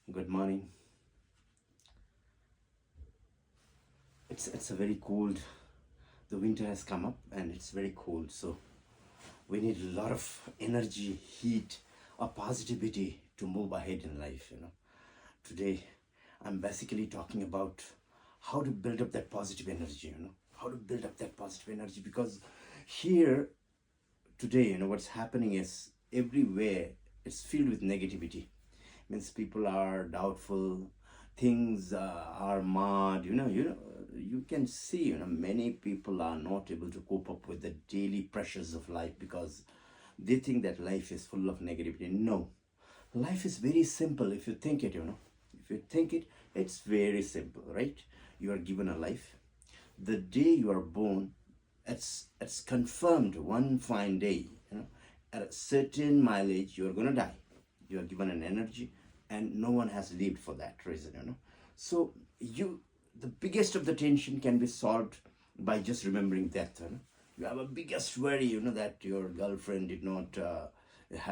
Good morning. It's a very cold. The winter has come up and it's very cold, so we need a lot of energy, heat, or positivity to move ahead in life. Today I'm basically talking about how to build up that positive energy. How to build up that positive energy because here today, what's happening is everywhere it's filled with negativity. Means people are doubtful, things are mad. You can see, many people are not able to cope up with the daily pressures of life because they think that life is full of negativity. No, life is very simple if you think it. If you think it, it's very simple, right? You are given a life. The day you are born, it's confirmed one fine day. At a certain mileage you're going to die. You are given an energy, and no one has lived for that reason. So you the biggest of the tension can be solved by just remembering death. You have a biggest worry, that your girlfriend did not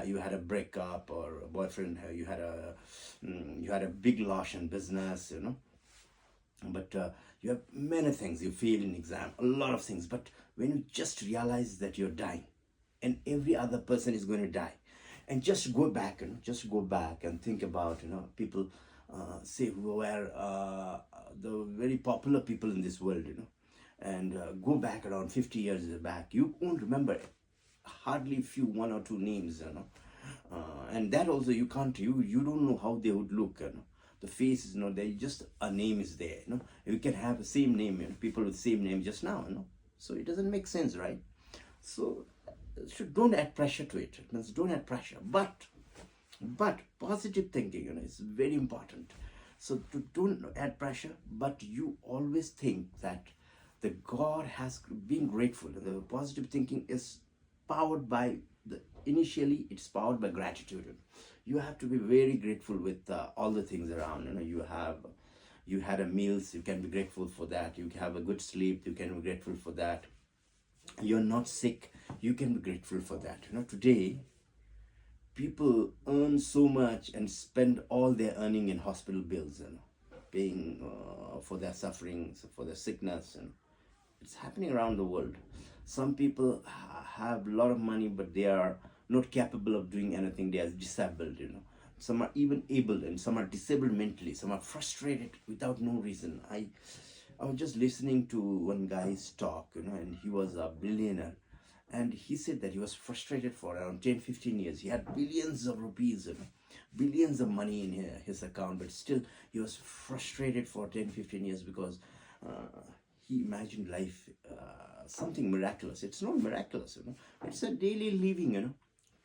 you had a breakup, or a boyfriend, you had a big loss in business. But you have many things, you fail in exam, a lot of things. But when you just realize that you're dying and every other person is going to die, and just go back, just go back and think about, people, say, who were the very popular people in this world, and go back around 50 years back, you won't remember hardly few, one or two names. And that also you can't, you don't know how they would look. The face is not there, just a name is there. You can have the same name, people with same name just now. So it doesn't make sense, right? So don't add pressure to it. It means don't add pressure, but positive thinking, is very important. So don't add pressure, but you always think that the God has been grateful. The positive thinking is powered by initially it's powered by gratitude. You have to be very grateful with all the things around. You had a meals, you can be grateful for that. You have a good sleep, you can be grateful for that. You're not sick, you can be grateful for that. Today people earn so much and spend all their earning in hospital bills, paying for their sufferings, for their sickness. It's happening around the world. Some people have a lot of money, but they are not capable of doing anything. They are disabled. Some are even able, and some are disabled mentally. Some are frustrated without no reason. I was just listening to one guy's talk, and he was a billionaire, and he said that he was frustrated for around 10-15 years. He had billions of rupees, billions of money in his account, but still he was frustrated for 10-15 years because he imagined life something miraculous. It's not miraculous. It's a daily living.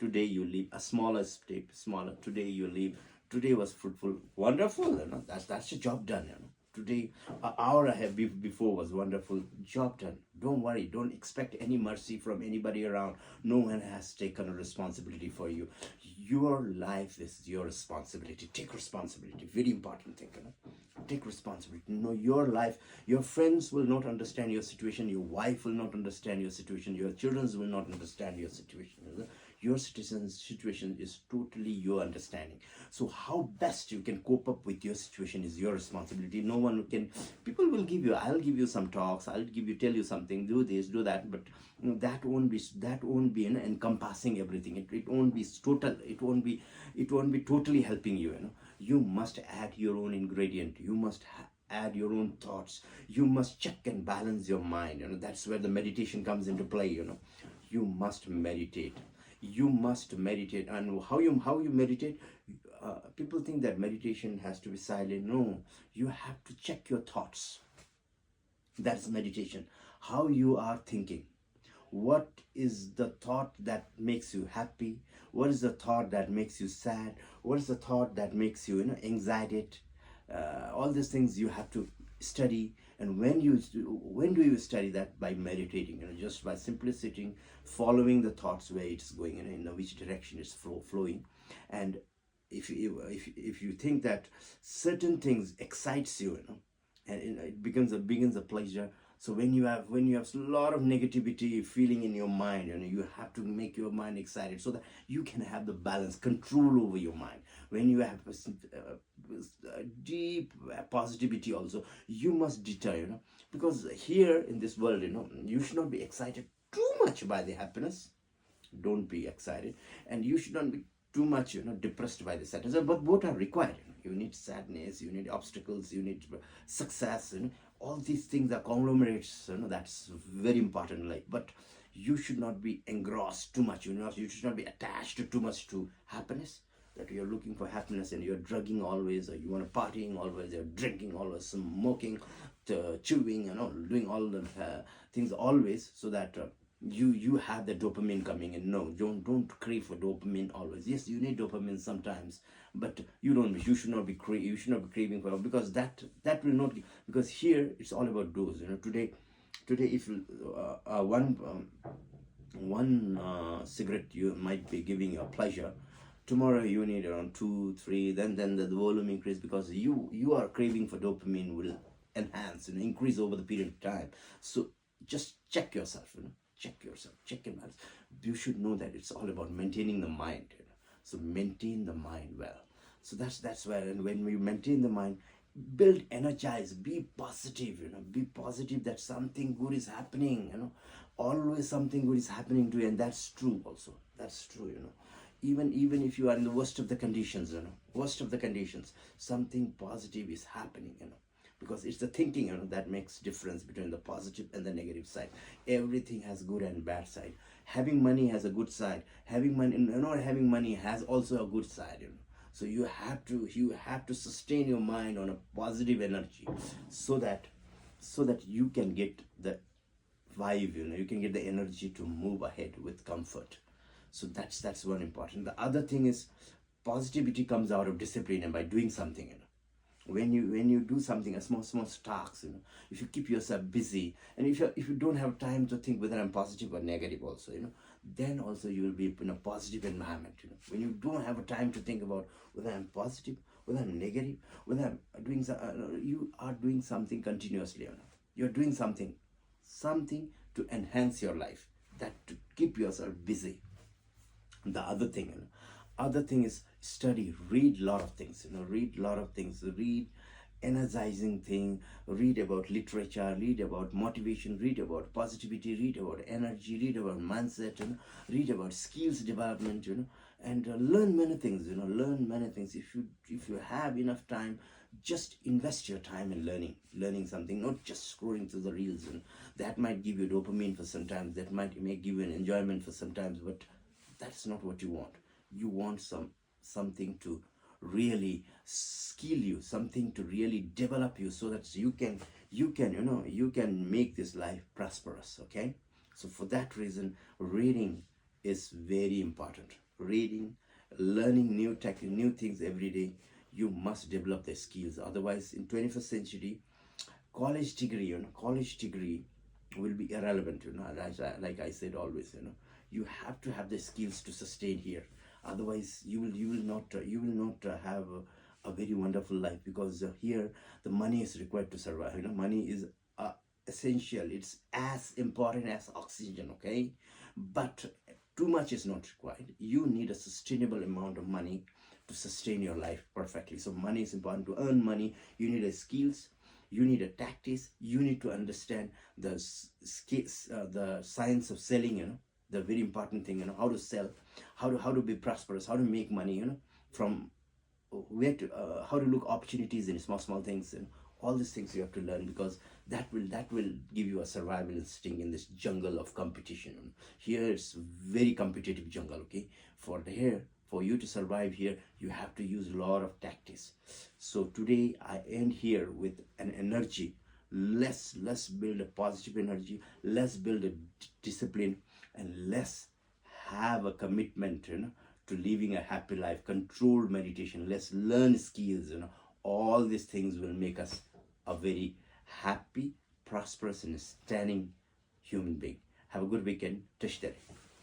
Today you live a smaller step, smaller. Today you live. Today was fruitful, wonderful. That's a job done. Today, an hour I have before was wonderful, job done. Don't worry, don't expect any mercy from anybody around. No one has taken a responsibility for you. Your life is your responsibility. Take responsibility, very important thing. Take responsibility. Your life. Your friends will not understand your situation. Your wife will not understand your situation. Your children will not understand your situation. Your citizen's situation is totally your understanding. So how best you can cope up with your situation is your responsibility. No one can. People will give you, I'll give you some talks, I'll tell you something, do this, do that, but that won't be encompassing everything. It won't be total. It won't be totally helping you. You must add your own ingredient. You must add your own thoughts. You must check and balance your mind. That's where the meditation comes into play. You must meditate. And how you meditate. People think that meditation has to be silent. No, you have to check your thoughts. That's meditation. How you are thinking. What is the thought that makes you happy? What is the thought that makes you sad? What is the thought that makes you, anxiety? All these things you have to study. And when do you study that? By meditating. Just by simply sitting, following the thoughts where it's going, in which direction it's flowing. And if you think that certain things excites you, and it begins a pleasure. So when you have a lot of negativity feeling in your mind, you have to make your mind excited so that you can have the balance, control over your mind. When you have deep positivity also you must deter, because here in this world, you should not be excited too much by the happiness. Don't be excited, and you should not be too much depressed by the sadness, but both are required. You need sadness, you need obstacles, you need success, all these things are conglomerates, that's very important in life. But you should not be engrossed too much, you should not be attached too much to happiness, that you're looking for happiness and you're drugging always, or you want to partying always, you're drinking always, smoking, chewing, doing all the things always, so that you have the dopamine coming in. No, don't crave for dopamine always. Yes, you need dopamine sometimes, but you should not be craving for it, because that will not, because here it's all about dose. Today if one cigarette you might be giving you a pleasure, tomorrow you need around 2 3, then the volume increase, because you are craving for dopamine will enhance and increase over the period of time. So just check yourself, check your balance. You should know that it's all about maintaining the mind, so maintain the mind well. So that's where, and when we maintain the mind, build, energize, be positive, be positive that something good is happening, always something good is happening to you. And that's true also, that's true, even if you are in the worst of the conditions, something positive is happening, because it's the thinking, that makes difference between the positive and the negative side. Everything has good and bad side. Having money has a good side, having money, not having money has also a good side, so you have to sustain your mind on a positive energy, so that you can get the vibe, you can get the energy to move ahead with comfort. So that's one important. The other thing is, positivity comes out of discipline and by doing something, when you do something, a small tasks, if you keep yourself busy, and if you don't have time to think whether I'm positive or negative also, then also you will be in a positive environment. When you don't have a time to think about whether I'm positive, whether I'm negative, whether I'm doing you are doing something continuously, you're doing something to enhance your life, that to keep yourself busy. The other thing is study, read a lot of things, read energizing thing, read about literature, read about motivation, read about positivity, read about energy, read about mindset, read about skills development, and learn many things, if you have enough time, just invest your time in learning something, not just scrolling through the reels, that might give you dopamine for some time, that might give you an enjoyment for some times, but that's not what you want. You want something to really skill you, something to really develop you, so that you can make this life prosperous. Okay, so for that reason, reading is very important. Reading, learning new things every day. You must develop the skills, otherwise in 21st century, college degree will be irrelevant, like I said always, you have to have the skills to sustain here, otherwise you will not have a very wonderful life, because here the money is required to survive. Money is essential, it's as important as oxygen. Okay, but too much is not required. You need a sustainable amount of money to sustain your life perfectly. So money is important. To earn money, you need a skills, you need a tactics, you need to understand the skills, the science of selling, the very important thing, how to sell, how to be prosperous, how to make money, from where to how to look opportunities in small things, and all these things you have to learn, because that will give you a survival instinct in this jungle of competition. Here it's very competitive jungle. Okay, for you to survive here, you have to use a lot of tactics. So today I end here with an energy. Let's build a positive energy, let's build a discipline, and let's have a commitment, to living a happy life, controlled meditation. Let's learn skills, all these things will make us a very happy, prosperous, and standing human being. Have a good weekend. Tashdari.